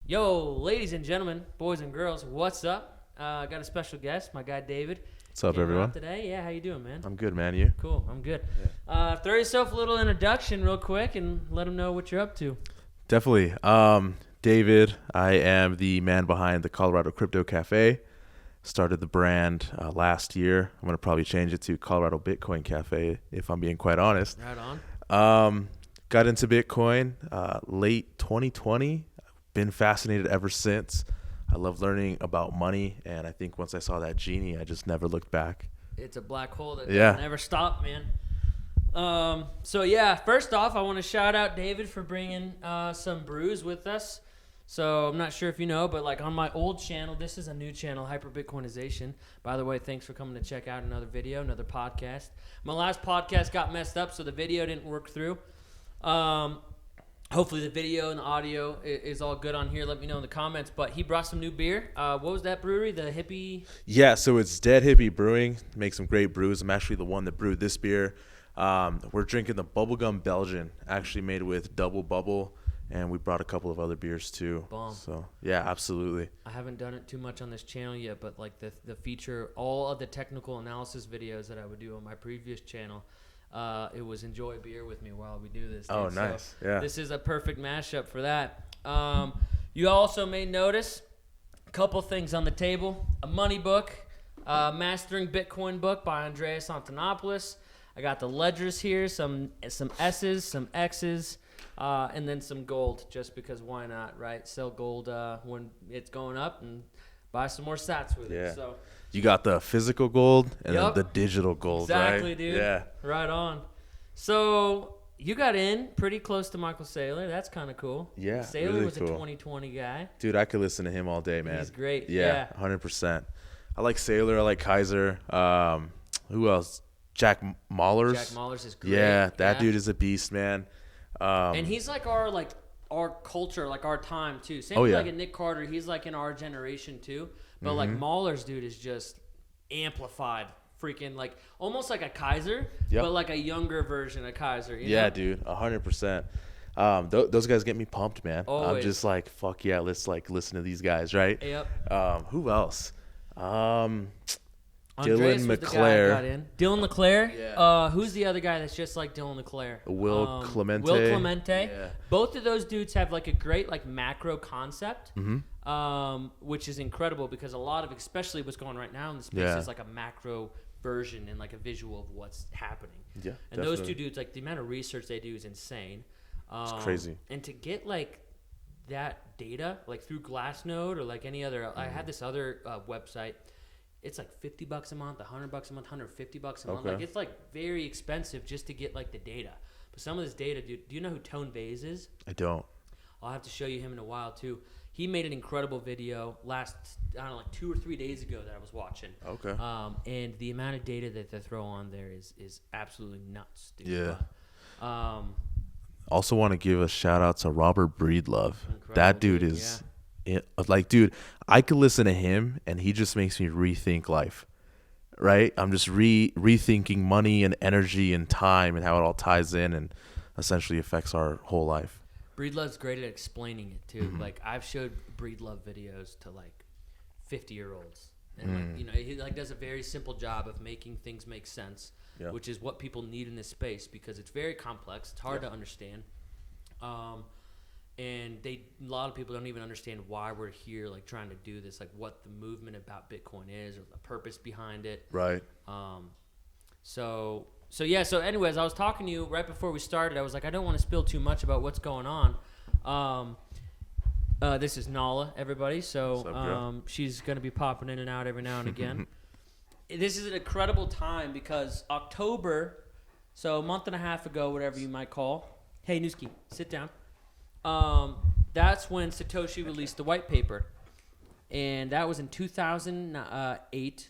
Yo, ladies and gentlemen, boys and girls, what's up? Got a special guest, my guy David. What's up, everyone? Today, yeah, how you doing, man? I'm good, man. You? Cool, I'm good. Yeah. Throw yourself a little introduction real quick and let them know what you're up to. Definitely. David, I am the man behind the Colorado Crypto Cafe. Started the brand last year. I'm going to probably change it to Colorado Bitcoin Cafe, if I'm being quite honest. Right on. Got into Bitcoin late 2020. Been fascinated ever since. I love learning about money, and I think once I saw that genie, I just never looked back. It's a black hole that doesn't ever stop, man. So yeah, first off, I want to shout out David for bringing some brews with us. So I'm not sure if you know, but like on my old channel, this is a new channel, HyperBitcoinization. By the way, thanks for coming to check out another video, another podcast. My last podcast got messed up, so the video didn't work through. Hopefully the video and the audio is all good on here. Let me know in the comments. But he brought some new beer. What was that brewery? The Hippie? Yeah, so it's Dead Hippie Brewing. Makes some great brews. I'm actually the one that brewed this beer. We're drinking the Bubblegum Belgian, actually made with double bubble. And we brought a couple of other beers too. Bomb. So yeah, absolutely. I haven't done it too much on this channel yet, but like the feature, all of the technical analysis videos that I would do on my previous channel, it was enjoy beer with me while we do this. Dude. Oh, nice. So yeah. This is a perfect mashup for that. You also may notice a couple things on the table. A money book, Mastering Bitcoin book by Andreas Antonopolus. I got the ledgers here, some S's, some X's. And then some gold, just because why not, right? Sell gold when it's going up and buy some more sats with it. So you got the physical gold and then the digital gold, right? Exactly, dude. Yeah. Right on. So you got in pretty close to Michael Saylor. That's kind of cool. Yeah, Saylor really was cool. a 2020 guy. Dude, I could listen to him all day, man. He's great. Yeah, 100%. I like Saylor. I like Kaiser. Who else? Jack Mahlers. Jack Mahlers is great. Yeah, that dude is a beast, man. And he's like our culture, like our time too. Same like a Nic Carter, he's like in our generation too. But like Mahler's dude is just amplified, freaking like almost like a Kaiser, but like a younger version of Kaiser. You know? Dude, 100%. Those guys get me pumped, man. Always. I'm just like, fuck yeah, let's like listen to these guys, right? Yep. Who else? Andreas Dylan was the guy I got in. Dylan LeClaire. Yeah. Who's the other guy that's just like Dylan LeClaire? Will Clemente. Will Clemente. Yeah. Both of those dudes have like a great like macro concept, which is incredible because a lot of, especially what's going on right now in the space, is like a macro version and like a visual of what's happening. Yeah, and those two dudes, like the amount of research they do is insane. It's crazy. And to get like that data, like through Glassnode or like any other, I had this other website. It's like $50 a month, $100 a month, $150 a month. Like it's like very expensive just to get like the data. But some of this data, dude, do you know who Tone Vase is? I don't. I'll have to show you him in a while too. He made an incredible video like 2 or 3 days ago that I was watching. Okay. And the amount of data that they throw on there is absolutely nuts, dude. Yeah. But, also want to give a shout out to Robert Breedlove. That dude is like, dude, I could listen to him and he just makes me rethink life, right? I'm just rethinking money and energy and time and how it all ties in and essentially affects our whole life. Breedlove's great at explaining it too. Like I've showed Breedlove videos to like 50-year-olds, and like, you know, he like does a very simple job of making things make sense, which is what people need in this space because it's very complex. It's hard to understand. And a lot of people don't even understand why we're here, like trying to do this, like what the movement about Bitcoin is or the purpose behind it. Right. So anyways, I was talking to you right before we started. I was like, I don't want to spill too much about what's going on. This is Nala, everybody. So she's going to be popping in and out every now and again. This is an incredible time because October, so a month and a half ago, whatever you might call. Hey, Newski, sit down. That's when Satoshi released the white paper, and that was in 2008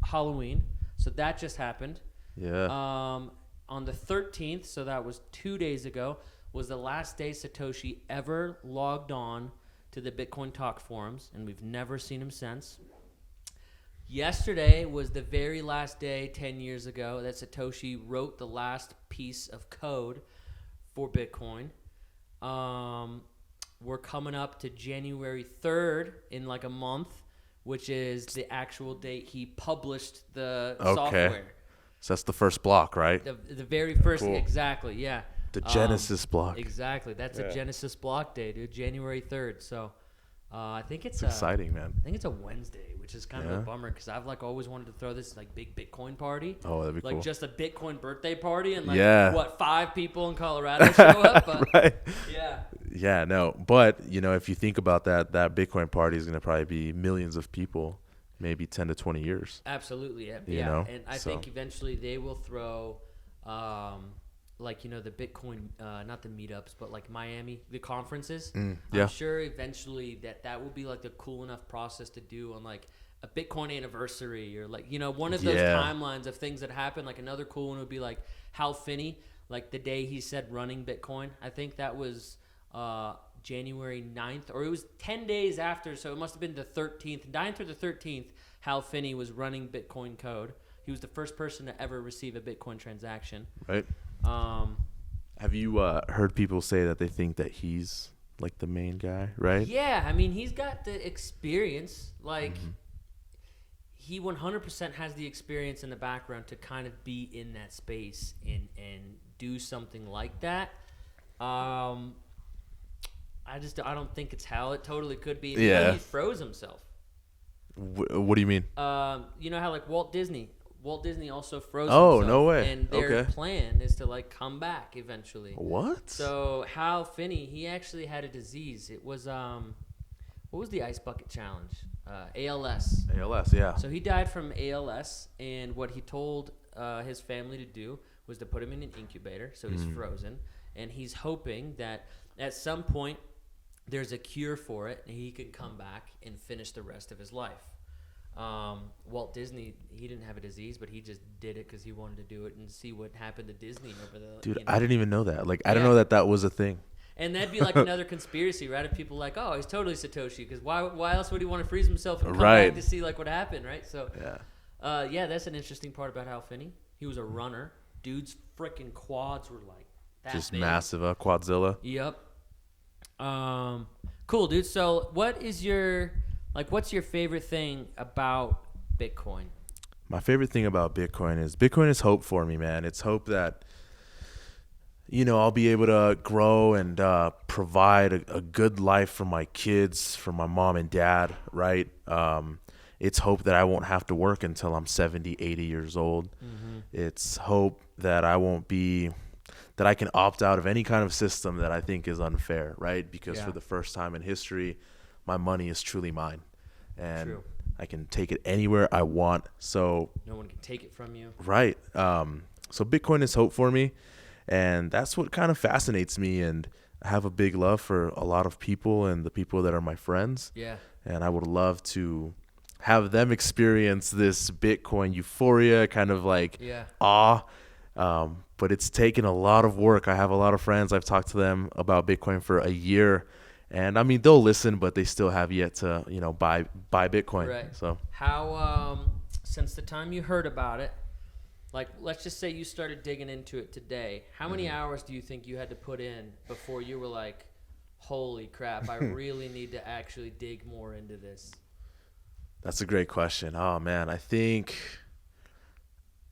Halloween. So that just happened. Yeah. On the 13th, so that was 2 days ago, was the last day Satoshi ever logged on to the Bitcoin Talk forums, and we've never seen him since. Yesterday was the very last day 10 years ago that Satoshi wrote the last piece of code for Bitcoin. we're coming up to January 3rd in like a month, which is the actual date he published the software. So that's the first block, right? The very first, Cool. Exactly, yeah. The Genesis block. Exactly. That's a Genesis block day, dude. January 3rd. So I think it's exciting, man. I think it's a Wednesday, which is kind of a bummer because I've like always wanted to throw this like big Bitcoin party. Oh, that'd be like cool. just a Bitcoin birthday party and like what 5 people in Colorado show up. But, right. Yeah. Yeah, no. But, if you think about that Bitcoin party is going to probably be millions of people, maybe 10 to 20 years. Absolutely. Yeah. You know? And I think eventually they will throw like, the Bitcoin, not the meetups, but like Miami, the conferences. I'm sure eventually that will be like the cool enough process to do on like a Bitcoin anniversary or like, one of those timelines of things that happen. Like another cool one would be like Hal Finney, like the day he said running Bitcoin. I think that was January 9th, or it was 10 days after. So it must have been the 13th, 9th or the 13th. Hal Finney was running Bitcoin code. He was the first person to ever receive a Bitcoin transaction. Right. Have you heard people say that they think that he's like the main guy, right? Yeah, I mean, he's got the experience. Like, he 100% has the experience in the background to kind of be in that space and do something like that. I don't think it's Hal. It totally could be. He froze himself. What do you mean? You know how like Walt Disney also froze himself. Oh, no way. And their plan is to like come back eventually. What? So Hal Finney, he actually had a disease. It was what was the ice bucket challenge? ALS. ALS, yeah. So he died from ALS, and what he told his family to do was to put him in an incubator, so he's frozen, and he's hoping that at some point there's a cure for it, and he can come back and finish the rest of his life. Walt Disney, he didn't have a disease, but he just did it because he wanted to do it and see what happened to Disney over the. Dude, I didn't even know that. Like, I didn't know that was a thing. And that'd be like another conspiracy, right? If people like, oh, he's totally Satoshi, because why else would he want to freeze himself and come back to see like what happened, right? So, that's an interesting part about Hal Finney. He was a runner. Dude's freaking quads were like that just big. Massive, Quadzilla. Yep. Cool, dude. So, what's your favorite thing about Bitcoin? My favorite thing about Bitcoin is hope for me, man. It's hope that, I'll be able to grow and provide a good life for my kids, for my mom and dad, right? It's hope that I won't have to work until I'm 70, 80 years old. It's hope that that I can opt out of any kind of system that I think is unfair, right? Because for the first time in history, my money is truly mine, and I can take it anywhere I want. So no one can take it from you. Right. So Bitcoin is hope for me, and that's what kind of fascinates me. And I have a big love for a lot of people and the people that are my friends. Yeah. And I would love to have them experience this Bitcoin euphoria, kind of like awe. But it's taken a lot of work. I have a lot of friends. I've talked to them about Bitcoin for a year. And I mean, they'll listen, but they still have yet to, buy Bitcoin. Right. So how, since the time you heard about it, like, let's just say you started digging into it today, how many hours do you think you had to put in before you were like, holy crap, I really need to actually dig more into this? That's a great question. Oh man, I think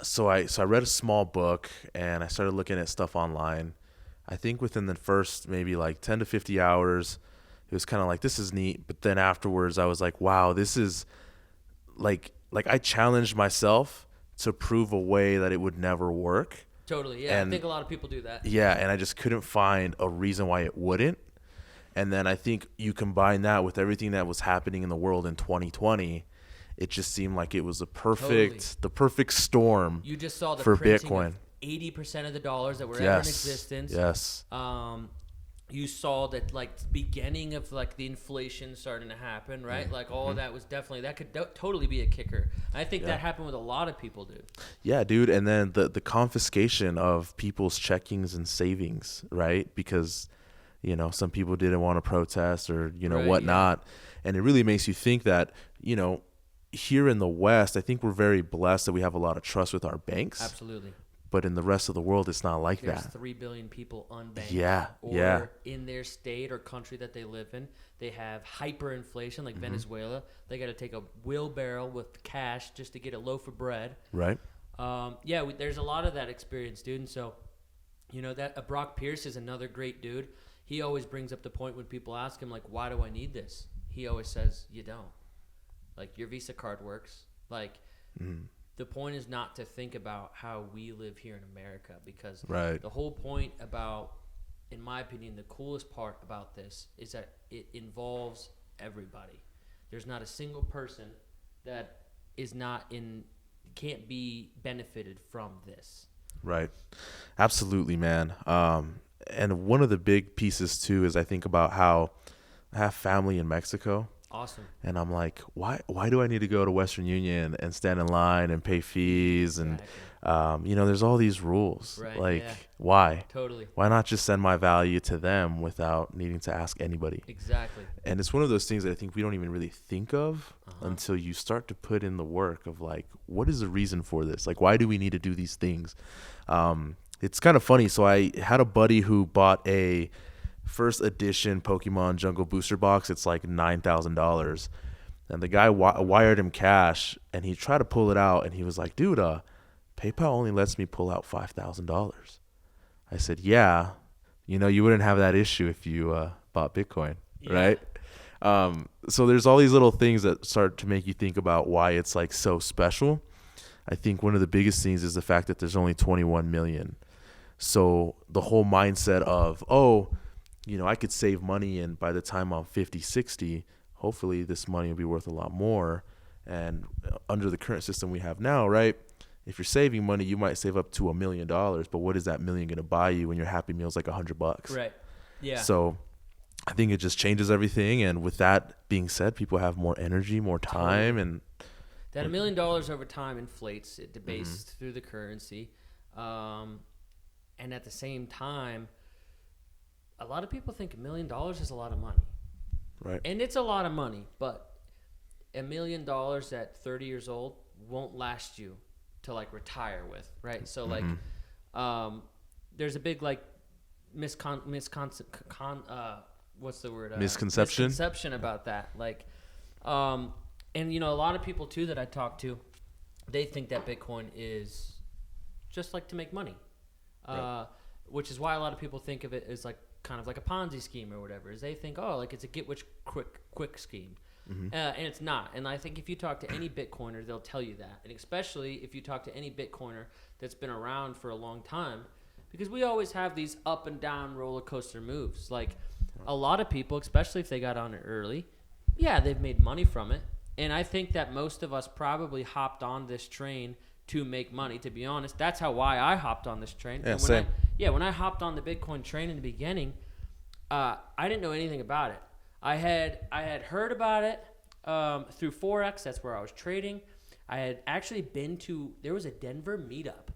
so I read a small book and I started looking at stuff online. I think within the first maybe like 10 to 50 hours, it was kind of like, this is neat. But then afterwards I was like, wow, this is like I challenged myself to prove a way that it would never work. Totally. Yeah. And I think a lot of people do that. Yeah. And I just couldn't find a reason why it wouldn't. And then I think you combine that with everything that was happening in the world in 2020, it just seemed like it was the perfect storm. You just saw the for printing Bitcoin. Of 80% of the dollars that were ever in existence. Yes. You saw that like beginning of like the inflation starting to happen, right? Like all of that was definitely, that could totally be a kicker. I think that happened with a lot of people, dude. Yeah, dude. And then the confiscation of people's checkings and savings, right? Because, some people didn't want to protest or, whatnot. And it really makes you think that, here in the West, I think we're very blessed that we have a lot of trust with our banks. Absolutely. But in the rest of the world, it's not like There's that. 3 billion people unbanked. Yeah, or yeah. in their state or country that they live in, they have hyperinflation, like Venezuela. They got to take a wheelbarrow with cash just to get a loaf of bread. Right. There's a lot of that experience, dude. And so, that Brock Pierce is another great dude. He always brings up the point when people ask him, like, why do I need this? He always says, you don't. Like, your Visa card works. Like, the point is not to think about how we live here in America, because Right. the whole point about, in my opinion, the coolest part about this is that it involves everybody. There's not a single person that can't be benefited from this. Right. Absolutely, man. And one of the big pieces too is I think about how I have family in Mexico. Awesome. And I'm like, why do I need to go to Western Union and stand in line and pay fees? And, there's all these rules. Right, like, yeah. why? Totally. Why not just send my value to them without needing to ask anybody? Exactly. And it's one of those things that I think we don't even really think of until you start to put in the work of like, what is the reason for this? Like, why do we need to do these things? It's kind of funny. So I had a buddy who bought a first edition Pokemon Jungle Booster box. It's like $9,000. And the guy wired him cash, and he tried to pull it out, and he was like, dude, PayPal only lets me pull out $5,000. I said, yeah, you wouldn't have that issue if you bought Bitcoin, right? So there's all these little things that start to make you think about why it's like so special. I think one of the biggest things is the fact that there's only 21 million. So the whole mindset of, I could save money, and by the time I'm 50, 60, hopefully this money will be worth a lot more. And under the current system we have now, right? If you're saving money, you might save up to $1 million, but what is that million going to buy you when your Happy Meal's like $100? Right. Yeah. So I think it just changes everything. And with that being said, people have more energy, more time, and that $1 million over time inflates. It debases through the currency. And at the same time, a lot of people think $1 million is a lot of money. Right. And it's a lot of money, but $1 million at 30 years old won't last you to like retire with, right? So like, there's a big like misconception about that. Like, and a lot of people too that I talk to, they think that Bitcoin is just like to make money, which is why a lot of people think of it as like kind of like a Ponzi scheme or whatever. Is they think, like it's a get rich quick scheme. And it's not. And I think if you talk to any Bitcoiner, they'll tell you that. And especially if you talk to any Bitcoiner that's been around for a long time, because we always have these up and down roller coaster moves. Like a lot of people, especially if they got on it early, they've made money from it. And I think that most of us probably hopped on this train to make money, to be honest. That's why I hopped on this train. Yeah, and same. When I hopped on the Bitcoin train in the beginning, I didn't know anything about it. I had heard about it through Forex. That's where I was trading. I had actually there was a Denver meetup.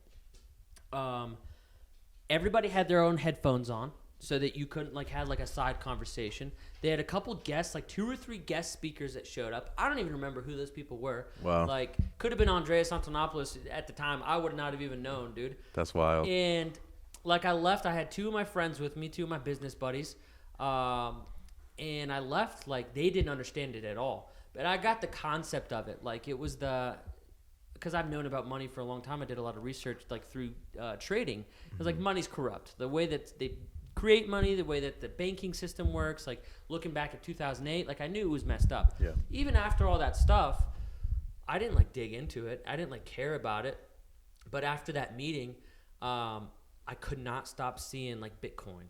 Everybody had their own headphones on so that you couldn't have a side conversation. They had a couple guests, like 2 or 3 guest speakers that showed up. I don't even remember who those people were. Wow. Like, could have been Andreas Antonopolus at the time. I would not have even known, dude. That's wild. And I left. I had 2 of my friends with me, 2 of my business buddies. And I left they didn't understand it at all. But I got the concept of it. Like, it was because I've known about money for a long time. I did a lot of research through trading. It was like money's corrupt. The way that they create money, the way that the banking system works, looking back at 2008, I knew it was messed up. Yeah. Even after all that stuff, I didn't dig into it. I didn't care about it. But after that meeting, I could not stop seeing Bitcoin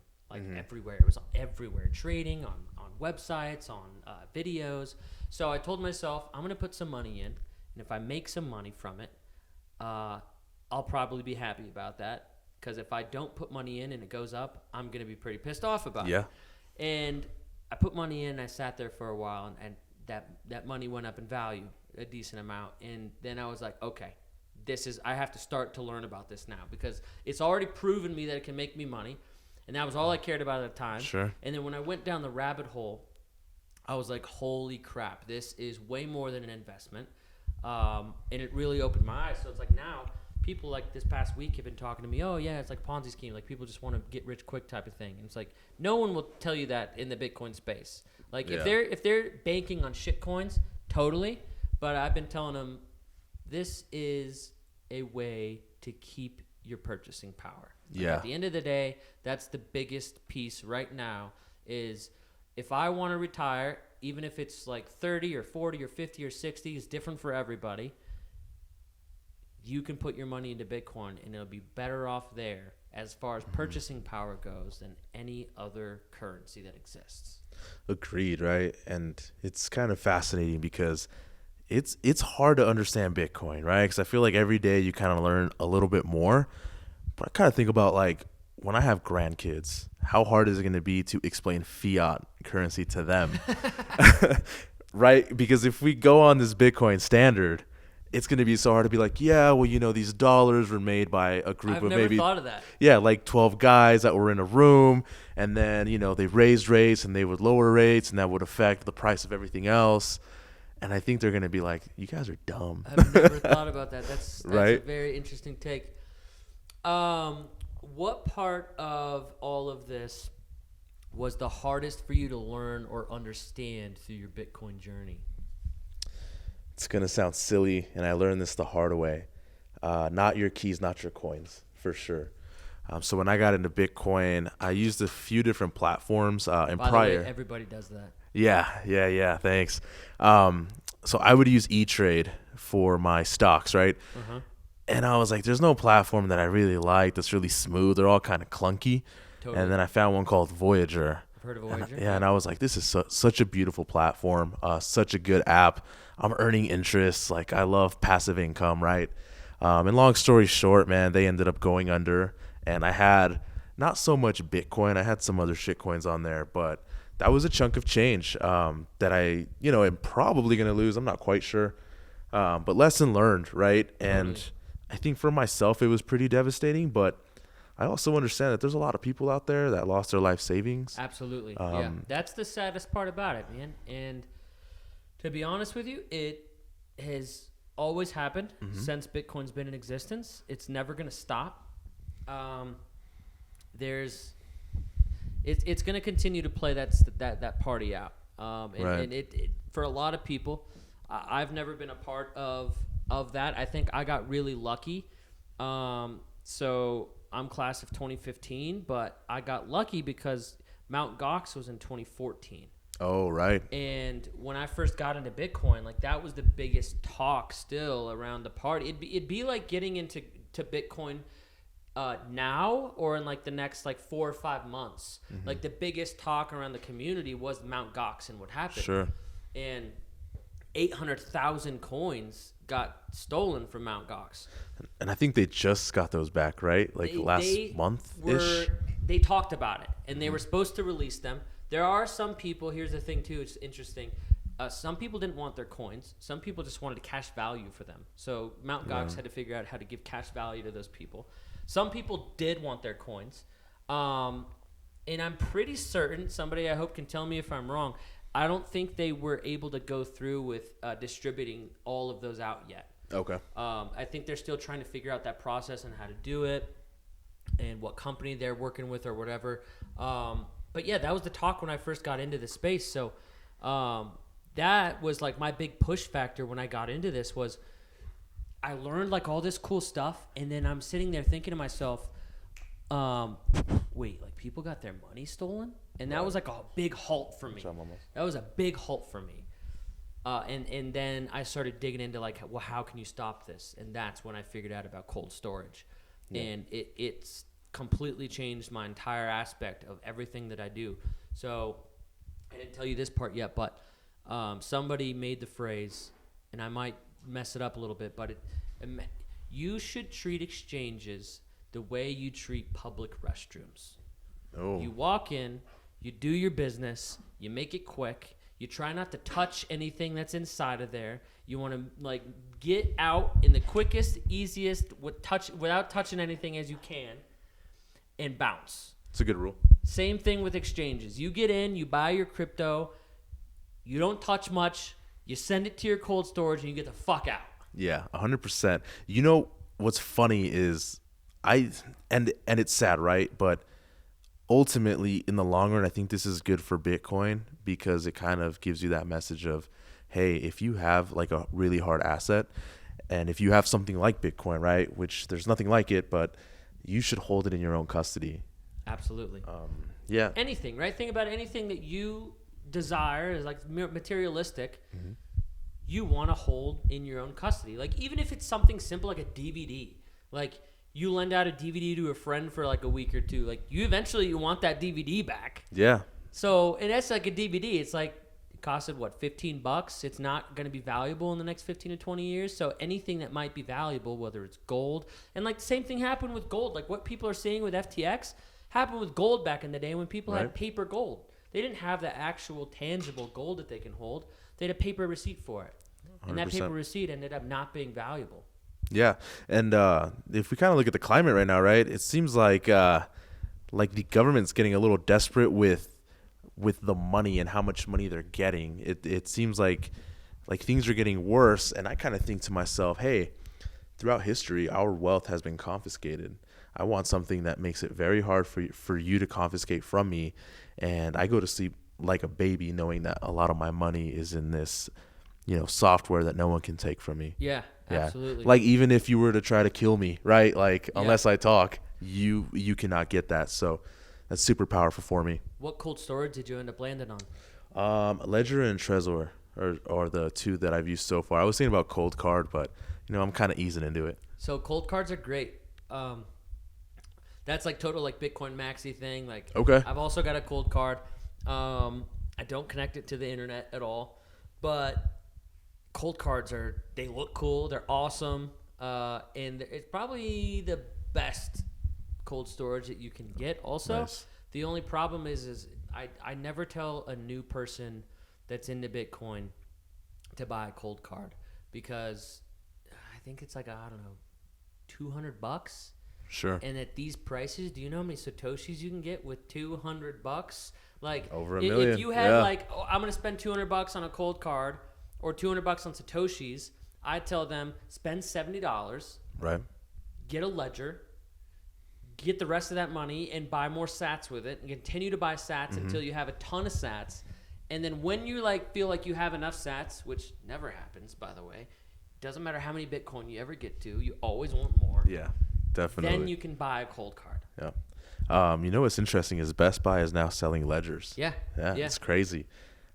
everywhere. It was everywhere, trading on websites, on videos. So I told myself, I'm going to put some money in, and if I make some money from it, I'll probably be happy about that, because if I don't put money in and it goes up, I'm going to be pretty pissed off about it. And I put money in, I sat there for a while, and that money went up in value a decent amount. And then I was like, okay, I have to start to learn about this now, because it's already proven me that it can make me money. And that was all I cared about at the time. Sure. And then when I went down the rabbit hole, I was like, holy crap, this is way more than an investment. And it really opened my eyes. So it's now people like this past week have been talking to me. Oh yeah, it's like a Ponzi scheme. Like people just want to get rich quick type of thing. And it's like no one will tell you that in the Bitcoin space. Like if they're banking on shit coins, totally. But I've been telling them this is a way to keep your purchasing power. Like at the end of the day, that's the biggest piece right now is if I want to retire, even if it's like 30 or 40 or 50 or 60, is different for everybody. You can put your money into Bitcoin and it'll be better off there as far as purchasing power goes than any other currency that exists. Agreed, right? And it's kind of fascinating because it's hard to understand Bitcoin, right? Because I feel like every day you kind of learn a little bit more. But I kind of think about like when I have grandkids, how hard is it going to be to explain fiat currency to them? Right? Because if we go on this Bitcoin standard, it's going to be so hard to be like, yeah, well, you know, these dollars were made by a group of maybe. I've never thought of that. Yeah, like 12 guys that were in a room, and then, you know, they raised rates and they would lower rates, and that would affect the price of everything else. And I think they're going to be like, you guys are dumb. I've never thought about that. That's right? A very interesting take. What part of all of this was the hardest for you to learn or understand through your Bitcoin journey? It's going to sound silly, and I learned this the hard way. Not your keys, not your coins, for sure. So when I got into Bitcoin, I used a few different platforms. And By prior, the way, everybody does that. Yeah. Thanks. So I would use E-Trade for my stocks, right? Uh-huh. And I was like, there's no platform that I really like that's really smooth. They're all kind of clunky. Totally. And then I found one called Voyager. I've heard of Voyager. And I was like, this is such a beautiful platform, such a good app. I'm earning interest. Like, I love passive income, right? And long story short, man, they ended up going under. And I had not so much Bitcoin. I had some other shit coins on there, but that was a chunk of change that I, you know, am probably going to lose. I'm not quite sure. But lesson learned, right? And I think for myself, it was pretty devastating, but I also understand that there's a lot of people out there that lost their life savings. Absolutely. Yeah. That's the saddest part about it, man. And to be honest with you, it has always happened since Bitcoin's been in existence. It's never going to stop. It's going to continue to play that party out. And it for a lot of people, I've never been a part of that. I think I got really lucky. So I'm class of 2015, but I got lucky because Mt. Gox was in 2014. Oh, right. And when I first got into Bitcoin, like that was the biggest talk still around the party. It'd be like getting into Bitcoin now or in like the next like 4 or 5 months. Like the biggest talk around the community was Mt. Gox and what happened. Sure. And 800,000 coins got stolen from Mt. Gox. And I think they just got those back, right? Like last month-ish? They talked about it, and they were supposed to release them. There are some people, here's the thing too, it's interesting. Some people didn't want their coins. Some people just wanted cash value for them. So Mt. Gox had to figure out how to give cash value to those people. Some people did want their coins. And I'm pretty certain, somebody I hope can tell me if I'm wrong, I don't think they were able to go through with distributing all of those out yet. Okay. I think they're still trying to figure out that process and how to do it and what company they're working with or whatever. But yeah, that was the talk when I first got into the space. So that was like my big push factor when I got into this was I learned like all this cool stuff. And then I'm sitting there thinking to myself, wait, like people got their money stolen? And that was like a big halt for me. That was a big halt for me. And then I started digging into like, well, how can you stop this? And that's when I figured out about cold storage. Yeah. And it's completely changed my entire aspect of everything that I do. So I didn't tell you this part yet, but somebody made the phrase, and I might mess it up a little bit, but you should treat exchanges the way you treat public restrooms. Oh. You walk in, you do your business, you make it quick, you try not to touch anything that's inside of there. You want to like get out in the quickest, easiest without touching anything as you can and bounce. It's a good rule. Same thing with exchanges. You get in, you buy your crypto, you don't touch much, you send it to your cold storage and you get the fuck out. Yeah, 100%. You know, what's funny is and it's sad, right? But ultimately, in the long run, I think this is good for Bitcoin because it kind of gives you that message of, hey, if you have like a really hard asset, and if you have something like Bitcoin, right, which there's nothing like it, but you should hold it in your own custody. Absolutely. Yeah. Anything, right? Think about anything that you desire is like materialistic. Mm-hmm. You want to hold in your own custody. Like even if it's something simple like a DVD, like you lend out a DVD to a friend for like a week or two, like you want that DVD back. Yeah. So and that's like a DVD. It's like it costed what, $15? It's not going to be valuable in the next 15 to 20 years. So anything that might be valuable, whether it's gold, and like the same thing happened with gold. Like what people are seeing with FTX happened with gold back in the day when people had paper gold. They didn't have the actual tangible gold that they can hold. They had a paper receipt for it. And 100%. That paper receipt ended up not being valuable. Yeah. And if we kind of look at the climate right now, right, it seems like the government's getting a little desperate with the money and how much money they're getting. It seems like things are getting worse. And I kind of think to myself, hey, throughout history, our wealth has been confiscated. I want something that makes it very hard for you to confiscate from me. And I go to sleep like a baby knowing that a lot of my money is in this, software that no one can take from me. Yeah, absolutely. Like even if you were to try to kill me, right? Like unless I talk, you cannot get that. So that's super powerful for me. What cold storage did you end up landing on? Ledger and Trezor are the two that I've used so far. I was thinking about Cold Card, but I'm kind of easing into it. So cold cards are great. That's like total like Bitcoin maxi thing. Like okay. I've also got a cold card. I don't connect it to the internet at all, but cold cards they look cool. They're awesome. And it's probably the best cold storage that you can get. Also, nice. The only problem is I never tell a new person that's into Bitcoin to buy a cold card because I think it's like, I don't know, $200. Sure. And at these prices, do you know how many Satoshis you can get with $200? Like over $1 million. If you had I'm going to spend $200 on a cold card or $200 on Satoshis, I tell them spend $70. Right. Get a ledger. Get the rest of that money and buy more sats with it and continue to buy sats until you have a ton of sats. And then when you feel like you have enough sats, which never happens, by the way, doesn't matter how many Bitcoin you ever get to, you always want more. Yeah. Definitely. Then you can buy a cold card. Yeah. What's interesting is Best Buy is now selling ledgers. Yeah. It's crazy.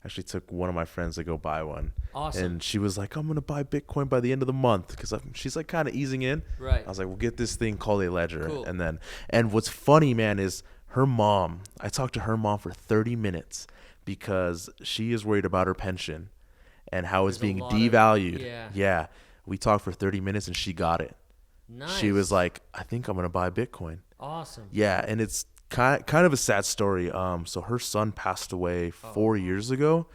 Actually took one of my friends to go buy one. Awesome. And she was like, I'm going to buy Bitcoin by the end of the month because she's like kind of easing in. Right. I was like, we'll get this thing called a ledger. Cool. And what's funny, man, is I talked to her mom for 30 minutes because she is worried about her pension and how it's being devalued. Yeah. We talked for 30 minutes and she got it. Nice. She was like, I think I'm going to buy Bitcoin. Awesome. Yeah, and it's kind of a sad story. So her son passed away 4 years ago.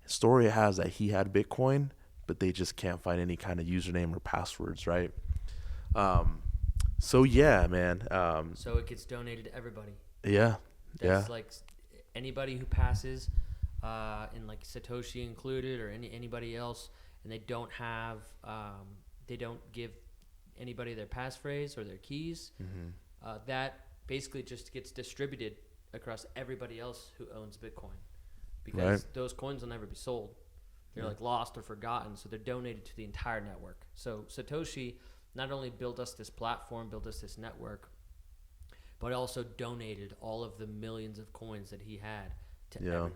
Story has that he had Bitcoin, but they just can't find any kind of username or passwords, right? So yeah, man. So it gets donated to everybody. Yeah. That's like anybody who passes, and like Satoshi included or anybody else, and they don't have, they don't give anybody their passphrase or their keys, that basically just gets distributed across everybody else who owns Bitcoin because those coins will never be sold. They're like lost or forgotten, so they're donated to the entire network. So Satoshi not only built us this platform, built us this network, but also donated all of the millions of coins that he had to everybody.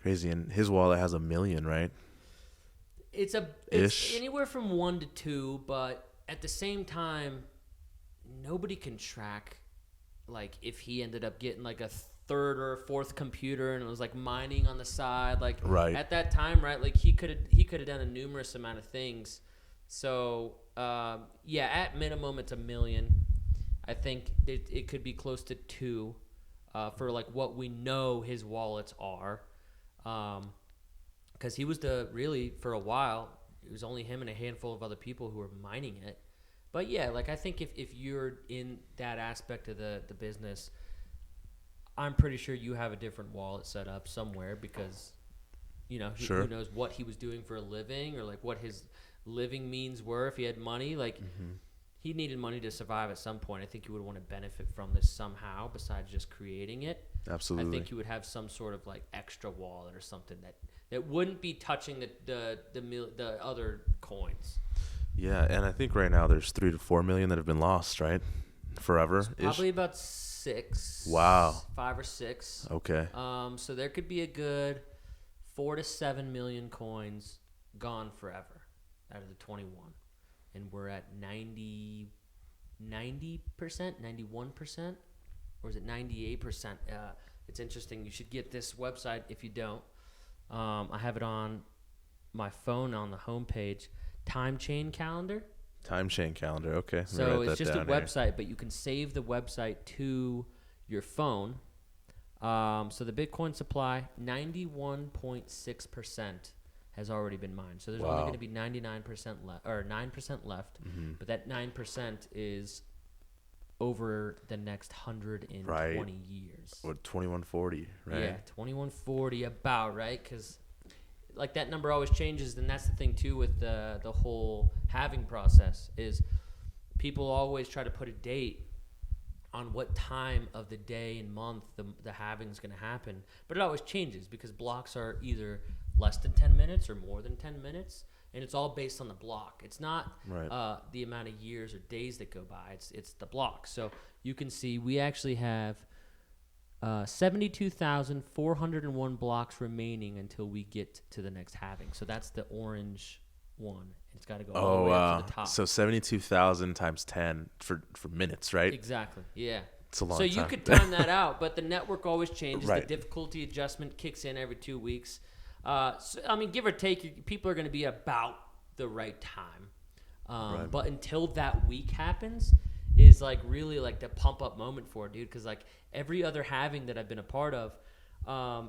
Crazy. And his wallet has 1 million, right? It's anywhere from 1 to 2, but at the same time, nobody can track like if he ended up getting like a third or fourth computer and it was like mining on the side, like at that time, right? Like he could have done a numerous amount of things. So at minimum it's 1 million. I think it could be close to 2 for like what we know his wallets are. Because he was for a while, it was only him and a handful of other people who were mining it. But yeah, like I think if you're in that aspect of the business, I'm pretty sure you have a different wallet set up somewhere because, who knows what he was doing for a living or like what his living means were if he had money. Like, he needed money to survive at some point. I think he would want to benefit from this somehow besides just creating it. Absolutely. I think he would have some sort of like extra wallet or something that wouldn't be touching the other coins. Yeah, and I think right now there's 3 to 4 million that have been lost, right? Forever. Probably about 6. Wow. 5 or 6. Okay. So there could be a good 4 to 7 million coins gone forever out of the 21. And we're at 90%, 91%, or is it 98%? It's interesting. You should get this website if you don't. I have it on my phone on the homepage. Time chain calendar. Time chain calendar. Okay. So it's just a website, but you can save the website to your phone. So the Bitcoin supply, 91.6%. has already been mined. So there's only going to be 99% left, or 9% left. But that 9% is over the next 120 years. Or 2140, right? Yeah, 2140 about, right? Because like that number always changes, and that's the thing too with the whole halving process is people always try to put a date on what time of the day and month the halving is going to happen. But it always changes because blocks are either less than 10 minutes or more than 10 minutes, and it's all based on the block. It's not the amount of years or days that go by. It's the block. So you can see we actually have 72,401 blocks remaining until we get to the next halving. So that's the orange one. It's got to go all the way up to the top. So 72,000 times 10 for minutes, right? Exactly. Yeah. It's a long time. So you could time that out, but the network always changes. The difficulty adjustment kicks in every 2 weeks. So, I mean, give or take, people are going to be about the right time. But until that week happens is like really like the pump up moment for it, dude. Because like every other halving that I've been a part of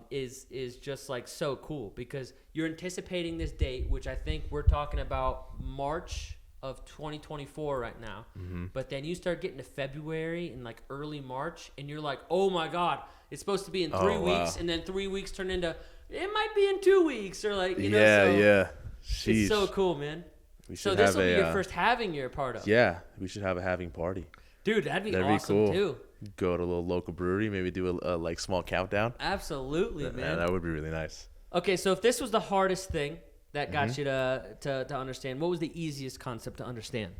is just like so cool because you're anticipating this date, which I think we're talking about March of 2024 right now. But then you start getting to February and like early March and you're like, oh my God, it's supposed to be in 3 weeks. And then 3 weeks turn into, it might be in 2 weeks or like, you know. Yeah. Sheesh. It's so cool, man. So this will be your first halving you're a part of. Yeah, we should have a halving party. Dude, that'd be awesome too. Go to a little local brewery, maybe do a like small countdown. Absolutely, man. Yeah, that would be really nice. Okay, so if this was the hardest thing that got you to understand, what was the easiest concept to understand?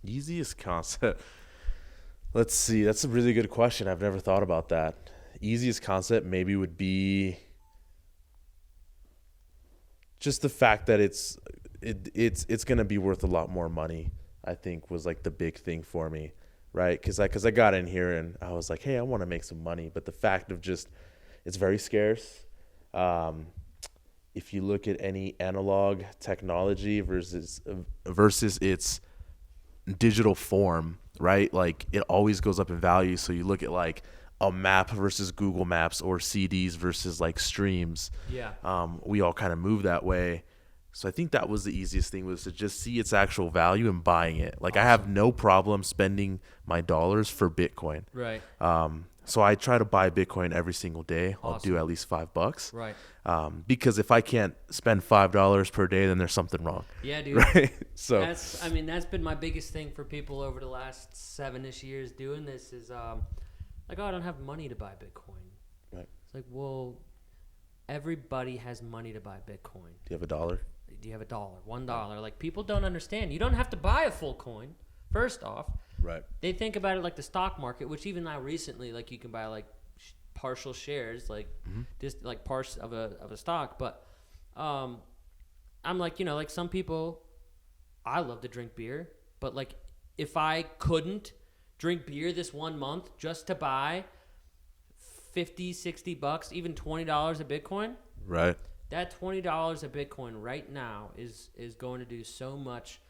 Easiest concept. Let's see. That's a really good question. I've never thought about that. Easiest concept maybe would be just the fact that it's gonna be worth a lot more money. I think was like the big thing for me, right? Because I got in here and I was like, hey, I want to make some money, but the fact of just it's very scarce. If you look at any analog technology versus its digital form, right? Like it always goes up in value. So you look at like a map versus Google Maps or CDs versus like streams. Yeah. We all kind of move that way. So I think that was the easiest thing was to just see its actual value and buying it. Like I have no problem spending my dollars for Bitcoin. Right. So I try to buy Bitcoin every single day. I'll do at least $5. Right. Because if I can't spend $5 per day, then there's something wrong. Yeah, dude. Right. So that's been my biggest thing for people over the last 7-ish years doing this is like, oh, I don't have money to buy Bitcoin. Right. It's like, well, everybody has money to buy Bitcoin. Do you have $1? Do you have $1? $1. Like people don't understand. You don't have to buy a full coin. First off, right? They think about it like the stock market, which even now recently, like you can buy like partial shares, like just like parts of a stock. But I'm like, you know, like some people, I love to drink beer, but like if I couldn't drink beer this 1 month just to buy $50, $60, even $20 of Bitcoin, right? That $20 of Bitcoin right now is going to do so much,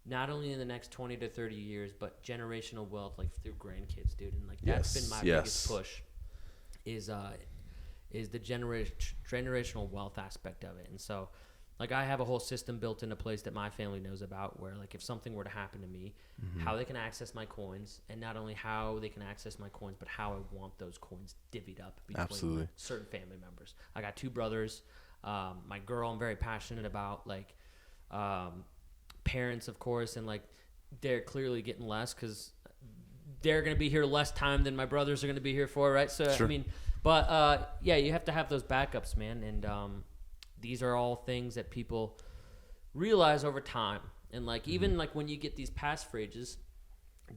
not only in the next 20 to 30 years, but generational wealth, like through grandkids, dude. And like that's been my biggest push, is the generational wealth aspect of it. And so, like I have a whole system built into place that my family knows about, where like if something were to happen to me, how they can access my coins, and not only how they can access my coins, but how I want those coins divvied up between certain family members. I got 2 brothers. My girl I'm very passionate about, like parents, of course, and like they're clearly getting less because they're going to be here less time than my brothers are going to be here for, right? So Sure. I mean, but yeah, you have to have those backups, man, and these are all things that people realize over time. And like even like when you get these passphrases,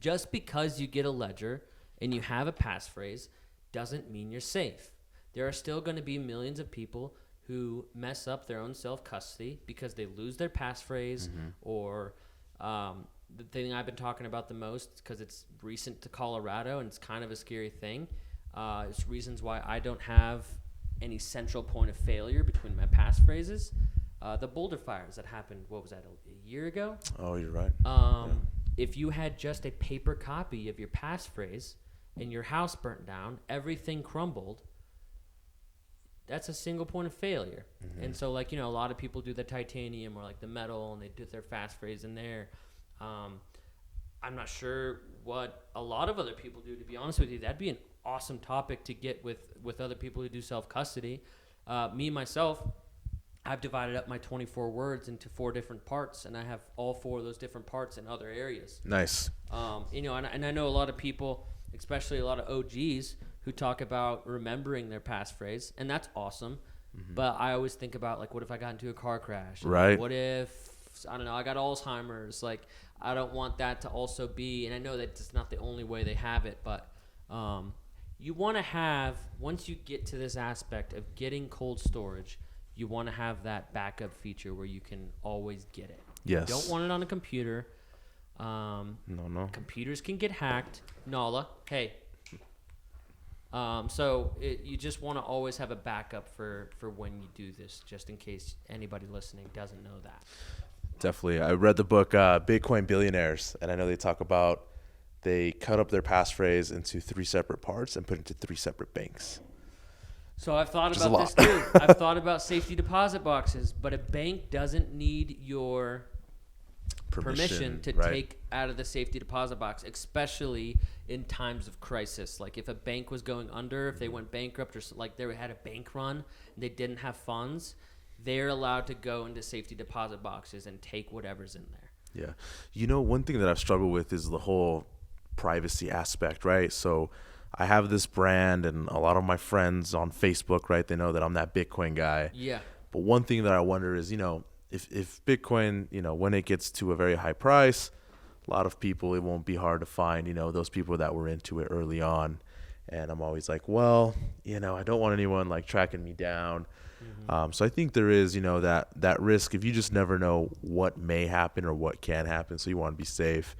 just because you get a ledger and you have a passphrase doesn't mean you're safe. There are still going to be millions of people who mess up their own self-custody because they lose their passphrase or the thing I've been talking about the most because it's recent to Colorado and it's kind of a scary thing. It's reasons why I don't have any central point of failure between my passphrases. The Boulder fires that happened, what was that, a year ago? Oh, you're right. If you had just a paper copy of your passphrase and your house burnt down, everything crumbled, that's a single point of failure. And so, like, you know, a lot of people do the titanium or like the metal and they do their passphrase in there. I'm not sure what a lot of other people do, to be honest with you. That'd be an awesome topic to get with other people who do self-custody. Me, myself, I've divided up my 24 words into 4 different parts, and I have all 4 of those different parts in other areas. Nice. You know, and I know a lot of people, especially a lot of OGs, who talk about remembering their passphrase, and that's awesome. But I always think about, like, what if I got into a car crash? Right. What if, I don't know, I got Alzheimer's? Like, I don't want that to also be, and I know that it's not the only way they have it, but you want to have, once you get to this aspect of getting cold storage, you want to have that backup feature where you can always get it. Yes. You don't want it on a computer. No. Computers can get hacked. Nala, hey. So you just want to always have a backup for when you do this, just in case anybody listening doesn't know that. Definitely. I read the book Bitcoin Billionaires, and I know they talk about they cut up their passphrase into 3 separate parts and put it into 3 separate banks. So I've thought about this too. I've thought about safety deposit boxes, but a bank doesn't need your permission to take out of the safety deposit box, especially in times of crisis. Like if a bank was going under, if they went bankrupt, or like they had a bank run and they didn't have funds, they're allowed to go into safety deposit boxes and take whatever's in there. Yeah. You know, one thing that I've struggled with is the whole privacy aspect, right? So I have this brand and a lot of my friends on Facebook, right, they know that I'm that Bitcoin guy. Yeah. But one thing that I wonder is, you know, if Bitcoin, you know, when it gets to a very high price, a lot of people, it won't be hard to find, you know, those people that were into it early on. And I'm always like, well, you know, I don't want anyone like tracking me down. So I think there is, you know, that risk if you just never know what may happen or what can happen. So you want to be safe.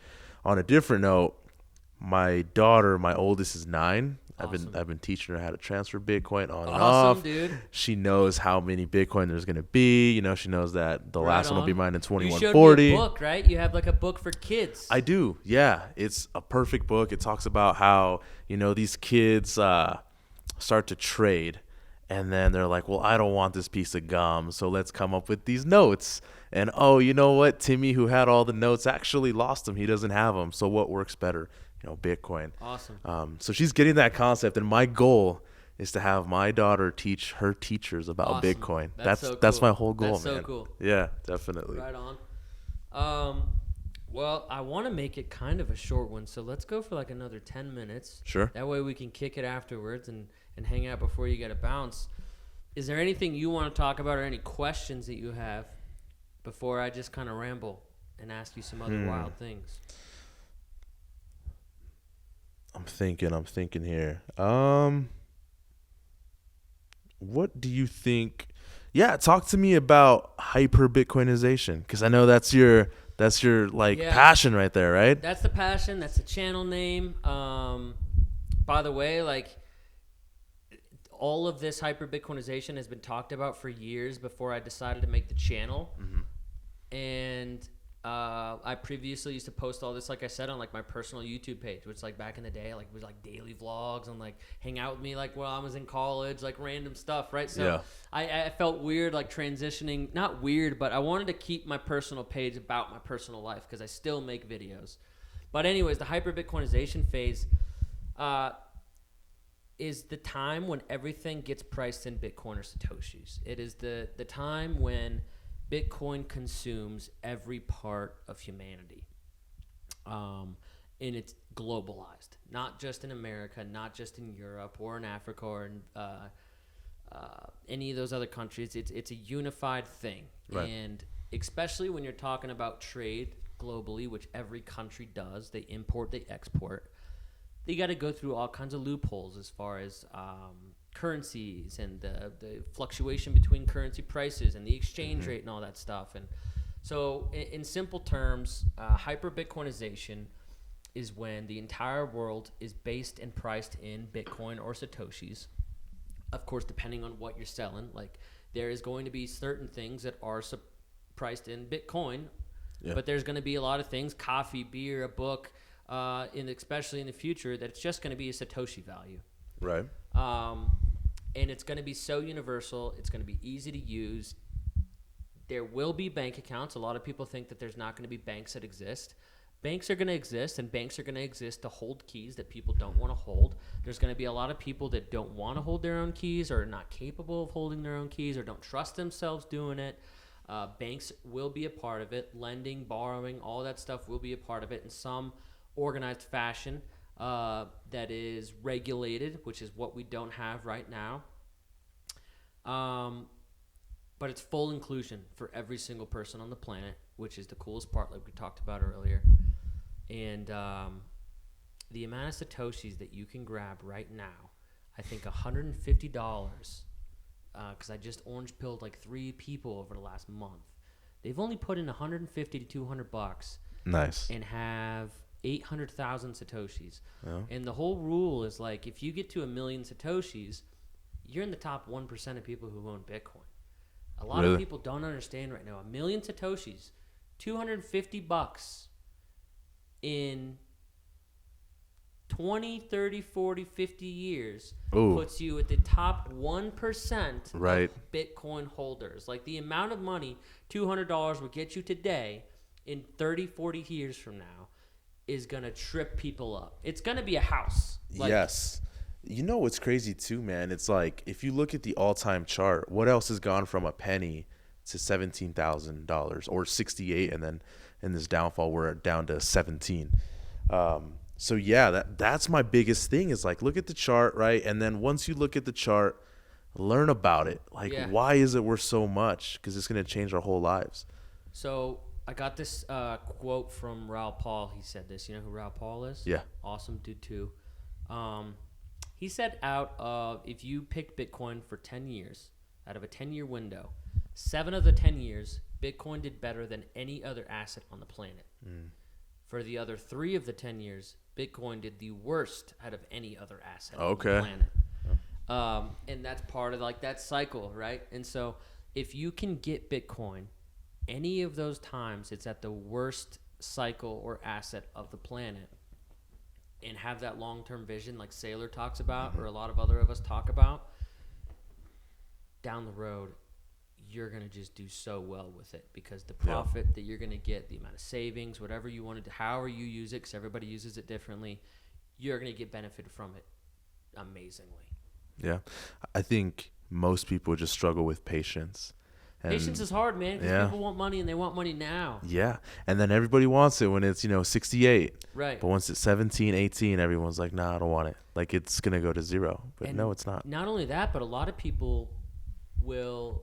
On a different note, my daughter, my oldest, is 9. Awesome. I've been teaching her how to transfer Bitcoin on and Awesome, off. dude. She knows how many Bitcoin there's going to be. You know, she knows that the last one will be mine in 2140. You showed me a book, right? You have like a book for kids. I do. Yeah. It's a perfect book. It talks about how, you know, these kids start to trade. And then they're like, well, I don't want this piece of gum, so let's come up with these notes. And, oh, you know what? Timmy, who had all the notes, actually lost them. He doesn't have them. So what works better? You know, Bitcoin. Awesome. So she's getting that concept. And my goal is to have my daughter teach her teachers about Bitcoin. That's so cool. That's my whole goal, That's man. so cool. Yeah, definitely. Right on. Well, I want to make it kind of a short one, so let's go for like another 10 minutes. Sure. That way we can kick it afterwards and hang out before you get a bounce. Is there anything you want to talk about or any questions that you have before I just kind of ramble and ask you some other wild things? I'm thinking here. What do you think? Yeah, talk to me about HyperBitcoinization, because I know that's your passion right there, right? That's the passion. That's the channel name. By the way, like all of this HyperBitcoinization has been talked about for years before I decided to make the channel. And I previously used to post all this, like I said, on like my personal YouTube page, which like back in the day, like was like daily vlogs and like hang out with me like while I was in college, like random stuff, right? So yeah. I felt weird like transitioning, not weird, but I wanted to keep my personal page about my personal life because I still make videos. But anyways, the HyperBitcoinization phase is the time when everything gets priced in Bitcoin or Satoshis. It is the time when Bitcoin consumes every part of humanity. And it's globalized, not just in America, not just in Europe or in Africa or in any of those other countries. It's a unified thing. Right. And especially when you're talking about trade globally, which every country does, they import, they export. They got to go through all kinds of loopholes as far as currencies and the fluctuation between currency prices and the exchange rate and all that stuff. And so in simple terms, hyper-Bitcoinization is when the entire world is based and priced in Bitcoin or Satoshis. Of course, depending on what you're selling, like there is going to be certain things that are priced in Bitcoin, but there's going to be a lot of things, coffee, beer, a book, especially in the future, that it's just going to be a Satoshi value. Right. And it's going to be so universal. It's going to be easy to use. There will be bank accounts. A lot of people think that there's not going to be banks that exist. Banks are going to exist, and banks are going to exist to hold keys that people don't want to hold. There's going to be a lot of people that don't want to hold their own keys or are not capable of holding their own keys or don't trust themselves doing it. Banks will be a part of it. Lending, borrowing, all that stuff will be a part of it in some organized fashion that is regulated, which is what we don't have right now. But it's full inclusion for every single person on the planet, which is the coolest part, like we talked about earlier. And the amount of Satoshis that you can grab right now, I think $150, because I just orange pilled like 3 people over the last month. They've only put in $150 to $200. Nice. And have 800,000 Satoshis. Yeah. And the whole rule is like, if you get to 1 million Satoshis, you're in the top 1% of people who own Bitcoin. A lot of people don't understand right now. 1 million Satoshis, $250 in 20, 30, 40, 50 years puts you at the top 1% of Bitcoin holders. Like the amount of money $200 would get you today in 30, 40 years from now is going to trip people up. It's going to be a house. Like, yes. You know what's crazy too, man? It's like if you look at the all-time chart, what else has gone from a penny to $17,000 or 68, and then in this downfall we're down to 17. So yeah, that's my biggest thing is like look at the chart, right? And then once you look at the chart, learn about it. Like why is it worth so much? Because it's going to change our whole lives. So I got this quote from Raoul Pal. He said this. You know who Raoul Pal is? Yeah. Awesome dude too. He said if you picked Bitcoin for 10 years, out of a 10-year window, 7 of the 10 years, Bitcoin did better than any other asset on the planet. For the other 3 of the 10 years, Bitcoin did the worst out of any other asset on the planet. And that's part of like that cycle, right? And so if you can get Bitcoin, any of those times it's at the worst cycle or asset of the planet, and have that long-term vision like Saylor talks about or a lot of other of us talk about, down the road, you're going to just do so well with it because the profit that you're going to get, the amount of savings, whatever you want to do, however you use it, because everybody uses it differently, you're going to get benefit from it amazingly. Yeah. I think most people just struggle with patience. And patience is hard, man, because people want money and they want money now. Yeah. And then everybody wants it when it's, 68. Right. But once it's 17, 18, everyone's like, nah, I don't want it. Like it's going to go to 0. But and no, it's not. Not only that, but a lot of people will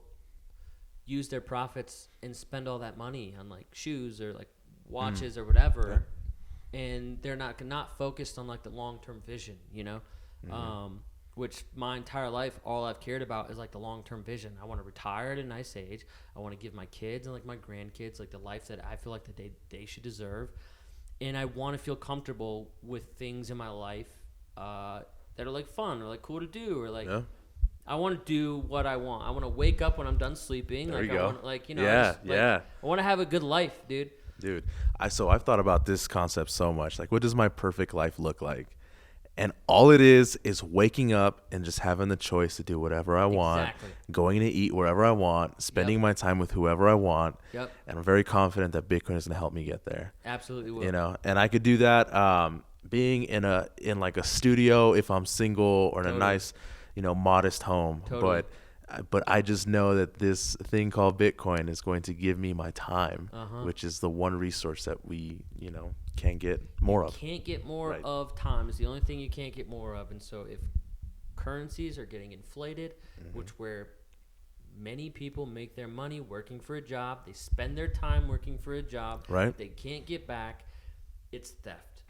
use their profits and spend all that money on like shoes or like watches or whatever. Yeah. And they're not focused on like the long-term vision, which my entire life, all I've cared about is like the long-term vision. I want to retire at a nice age. I want to give my kids and like my grandkids like the life that I feel like that they should deserve. And I want to feel comfortable with things in my life that are like fun or like cool to do or like I want to do what I want. I want to wake up when I'm done sleeping. There you go. I want to have a good life, dude. Dude, I've thought about this concept so much. Like, what does my perfect life look like? And all it is waking up and just having the choice to do whatever I want, going to eat wherever I want, spending my time with whoever I want. Yep. And I'm very confident that Bitcoin is going to help me get there. Absolutely will. And I could do that being in like a studio if I'm single or in a nice, modest home. Totally. but I just know that this thing called Bitcoin is going to give me my time, which is the one resource that we, can't get more of. Can't get more of time is the only thing you can't get more of. And so if currencies are getting inflated, which where many people make their money working for a job, they spend their time working for a job, they can't get back, it's theft.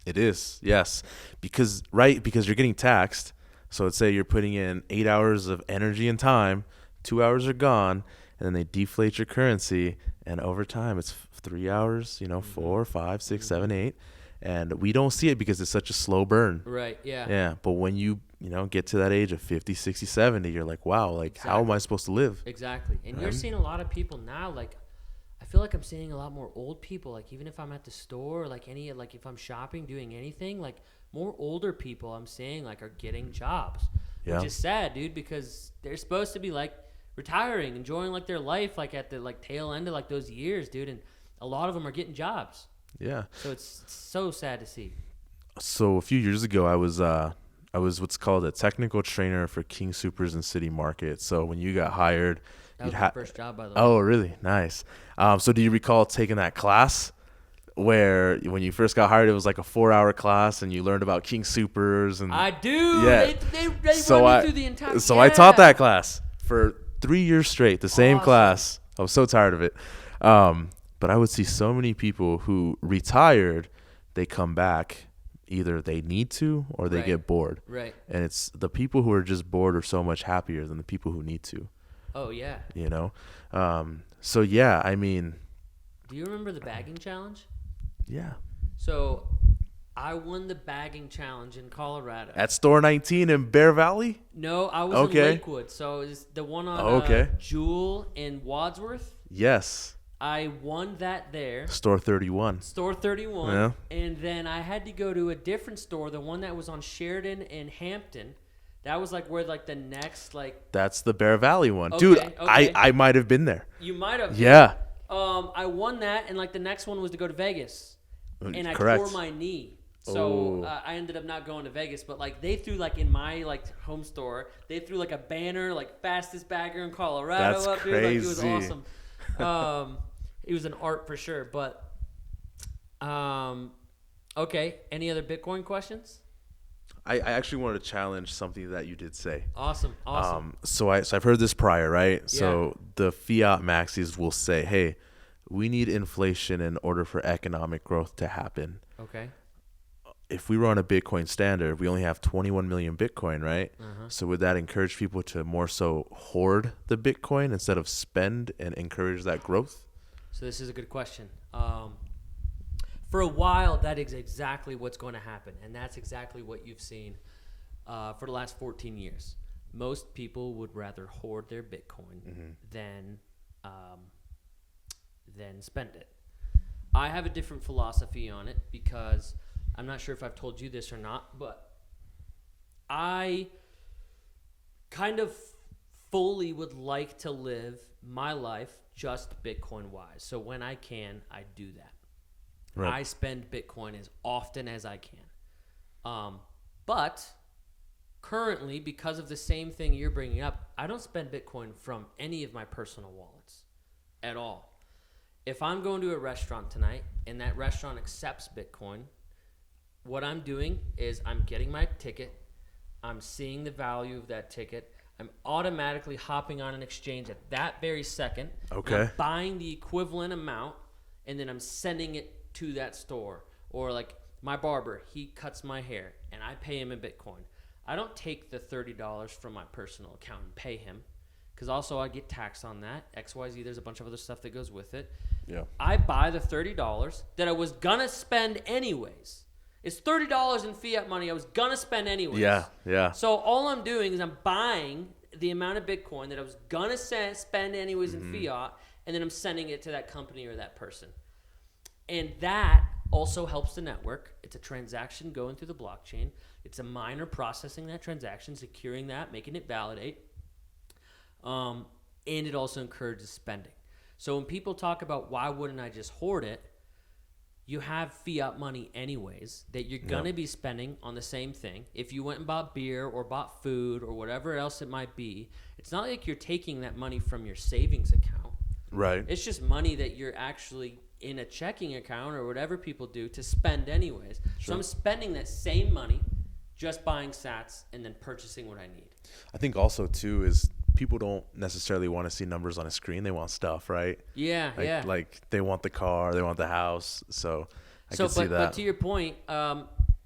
It is, yes, because you're getting taxed. So let's say you're putting in 8 hours of energy and time, 2 hours are gone, and then they deflate your currency, and over time it's 3 hours, 4, 5, 6, 7, 8, and we don't see it because it's such a slow burn. Right, yeah. Yeah, but when you get to that age of 50, 60, 70, you're like, wow, like how am I supposed to live? Exactly. And you're seeing a lot of people now, like I feel like I'm seeing a lot more old people, like even if I'm at the store, like if I'm shopping, doing anything, like more older people I'm seeing like are getting jobs, which is sad, dude, because they're supposed to be like retiring, enjoying like their life, like at the like tail end of like those years, dude, and a lot of them are getting jobs. Yeah. So it's so sad to see. So a few years ago, I was what's called a technical trainer for King Soopers and City Market. So when you got hired, that was my first job, by the way. Oh, really? Nice. So do you recall taking that class where when you first got hired, it was like a 4-hour class and you learned about King Soopers? And I do. Yeah. They run me through the entire. So I taught that class for 3 years straight, the same class. I was so tired of it. But I would see so many people who retired, they come back. Either they need to or they get bored. Right. And it's the people who are just bored are so much happier than the people who need to. Oh, yeah. So, yeah, I mean. Do you remember the bagging challenge? Yeah. So I won the bagging challenge in Colorado. At Store 19 in Bear Valley? No, I was in Lakewood. So it's the one on Jewel in Wadsworth. Yes. I won that there. Store 31. Store 31. Yeah. And then I had to go to a different store, the one that was on Sheridan and Hampton. That was like where like the next like. That's the Bear Valley one. Okay, dude, okay. I might have been there. You might have. Yeah. I won that, and like the next one was to go to Vegas. And I Correct. tore my knee. So I ended up not going to Vegas, but like they threw like in my like home store, they threw like a banner like fastest bagger in Colorado. That's up, crazy. Dude. Like, it was awesome. It was an art for sure. But okay. Any other Bitcoin questions? I actually wanted to challenge something that you did say. Awesome. So I've heard this prior, right? Yeah. So the fiat maxis will say, hey, we need inflation in order for economic growth to happen. Okay. If we run a Bitcoin standard, we only have 21 million Bitcoin, right? So would that encourage people to more so hoard the Bitcoin instead of spend and encourage that growth? So this is a good question. For a while, that is exactly what's going to happen, and that's exactly what you've seen for the last 14 years. Most people would rather hoard their Bitcoin than spend it. I have a different philosophy on it because I'm not sure if I've told you this or not, but I kind of fully would like to live my life just Bitcoin-wise. So when I can, I do that. Right. I spend Bitcoin as often as I can. But currently, because of the same thing you're bringing up, I don't spend Bitcoin from any of my personal wallets at all. If I'm going to a restaurant tonight and that restaurant accepts Bitcoin, what I'm doing is I'm getting my ticket, I'm seeing the value of that ticket, I'm automatically hopping on an exchange at that very second. Okay. I'm buying the equivalent amount, and then I'm sending it to that store. Or like my barber, he cuts my hair, and I pay him in Bitcoin. I don't take the $30 from my personal account and pay him, because also I get taxed on that. XYZ, there's a bunch of other stuff that goes with it. Yeah. I buy the $30 that I was going to spend anyways. It's $30 in fiat money I was going to spend anyways. Yeah. So all I'm doing is I'm buying the amount of Bitcoin that I was going to spend anyways in fiat, and then I'm sending it to that company or that person. And that also helps the network. It's a transaction going through the blockchain. It's a miner processing that transaction, securing that, making it validate. And it also encourages spending. So when people talk about why wouldn't I just hoard it, you have fiat money anyways that you're going to be spending on the same thing. If you went and bought beer or bought food or whatever else it might be, it's not like you're taking that money from your savings account. Right. It's just money that you're actually in a checking account or whatever people do to spend anyways. So I'm spending that same money just buying sats and then purchasing what I need. I think also too is people don't necessarily want to see numbers on a screen. They want stuff, right? Yeah, Like they want the car, they want the house. So I can see that. But to your point,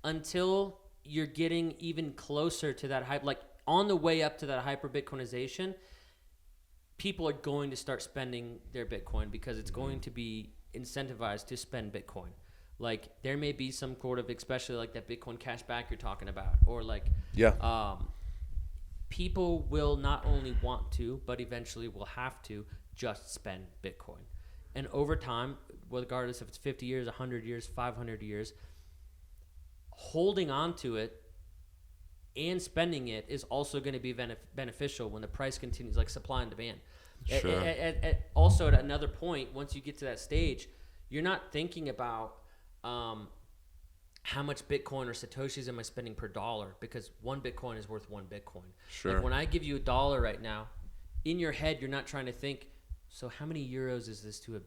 until you're getting even closer to that hype, like on the way up to that hyper-Bitcoinization, people are going to start spending their Bitcoin because it's going to be incentivized to spend Bitcoin. Like there may be some sort of, especially like that Bitcoin cash back you're talking about, or like people will not only want to, but eventually will have to just spend Bitcoin. And over time, regardless if it's 50 years, 100 years, 500 years, holding on to it and spending it is also going to be beneficial when the price continues, like supply and demand. Sure. Also, at another point, once you get to that stage, you're not thinking about how much Bitcoin or Satoshis am I spending per dollar, because one Bitcoin is worth one Bitcoin. Sure. Like when I give you $1 right now, in your head, you're not trying to think, so how many euros is this to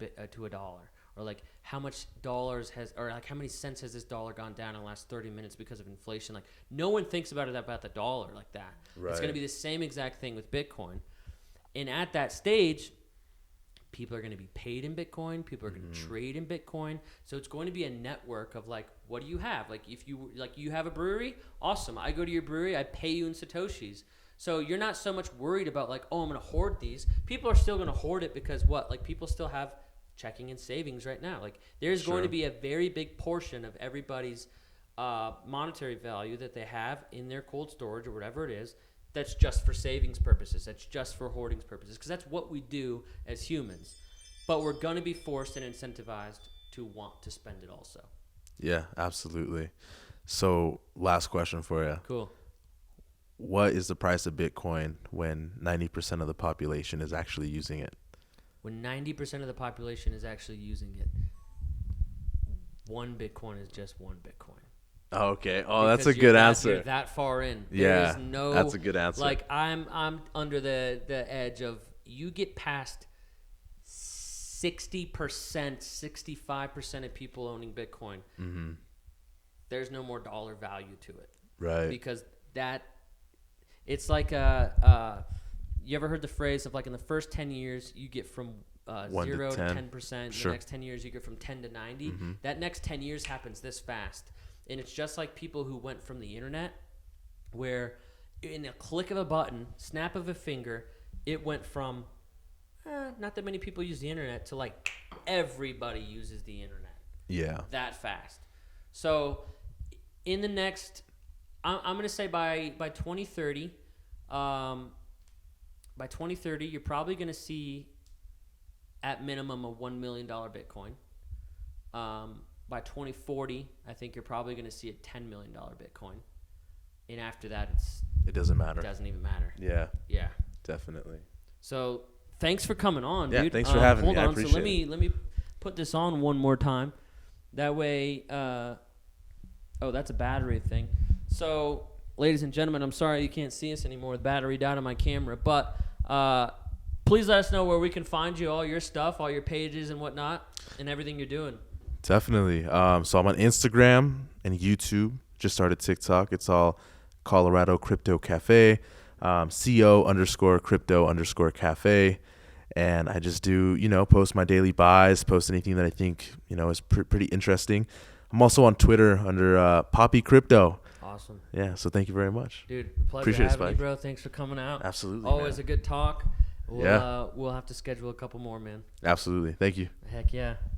a dollar? Or like how much dollars has, or like how many cents has this dollar gone down in the last 30 minutes because of inflation? Like no one thinks about the dollar like that. Right. It's going to be the same exact thing with Bitcoin. And at that stage, people are going to be paid in Bitcoin. People are going to trade in Bitcoin. So it's going to be a network of like, what do you have? Like if you have a brewery, awesome. I go to your brewery, I pay you in Satoshis. So you're not so much worried about like, oh, I'm going to hoard these. People are still going to hoard it because what? Like people still have checking and savings right now. Like there's going to be a very big portion of everybody's monetary value that they have in their cold storage or whatever it is that's just for savings purposes. That's just for hoarding purposes, because that's what we do as humans. But we're going to be forced and incentivized to want to spend it also. Yeah, absolutely. So last question for you. Cool. What is the price of Bitcoin when 90% of the population is actually using it? When 90% of the population is actually using it, one Bitcoin is just one Bitcoin. Oh, okay. Oh, Because that's a good answer. You're that far in. Yeah, There's no, that's a good answer. Like I'm under the edge of, you get past 60%, 65% of people owning Bitcoin. Mm-hmm. There's no more dollar value to it. Right. Because that, it's like you ever heard the phrase of like in the first 10 years you get from 0 to 10%. Sure. The next 10 years you get from 10 to 90. Mm-hmm. That next 10 years happens this fast. And it's just like people who went from the internet, where in a click of a button, snap of a finger, it went from not that many people use the internet to like everybody uses the internet. Yeah. That fast. So in the next, I'm going to say by 2030, by 2030, you're probably going to see at minimum a $1 million Bitcoin. By 2040, I think you're probably going to see a $10 million Bitcoin. And after that, it doesn't matter. It doesn't even matter. Yeah. Yeah. Definitely. So thanks for coming on, yeah, dude. Thanks for having me. Hold on. I appreciate it. Let me put this on one more time. That way, that's a battery thing. So, ladies and gentlemen, I'm sorry you can't see us anymore. The battery died on my camera. But please let us know where we can find you, all your stuff, all your pages and whatnot, and everything you're doing. Definitely. So I'm on Instagram and YouTube. Just started TikTok. It's all Colorado Crypto Cafe, CO_crypto_cafe. And I just do, post my daily buys, post anything that I think, is pretty interesting. I'm also on Twitter under Poppy Crypto. Awesome. Yeah. So thank you very much. Dude, pleasure having you, bro. Thanks for coming out. Absolutely. Always a good talk. We'll have to schedule a couple more, man. Absolutely. Thank you. Heck yeah.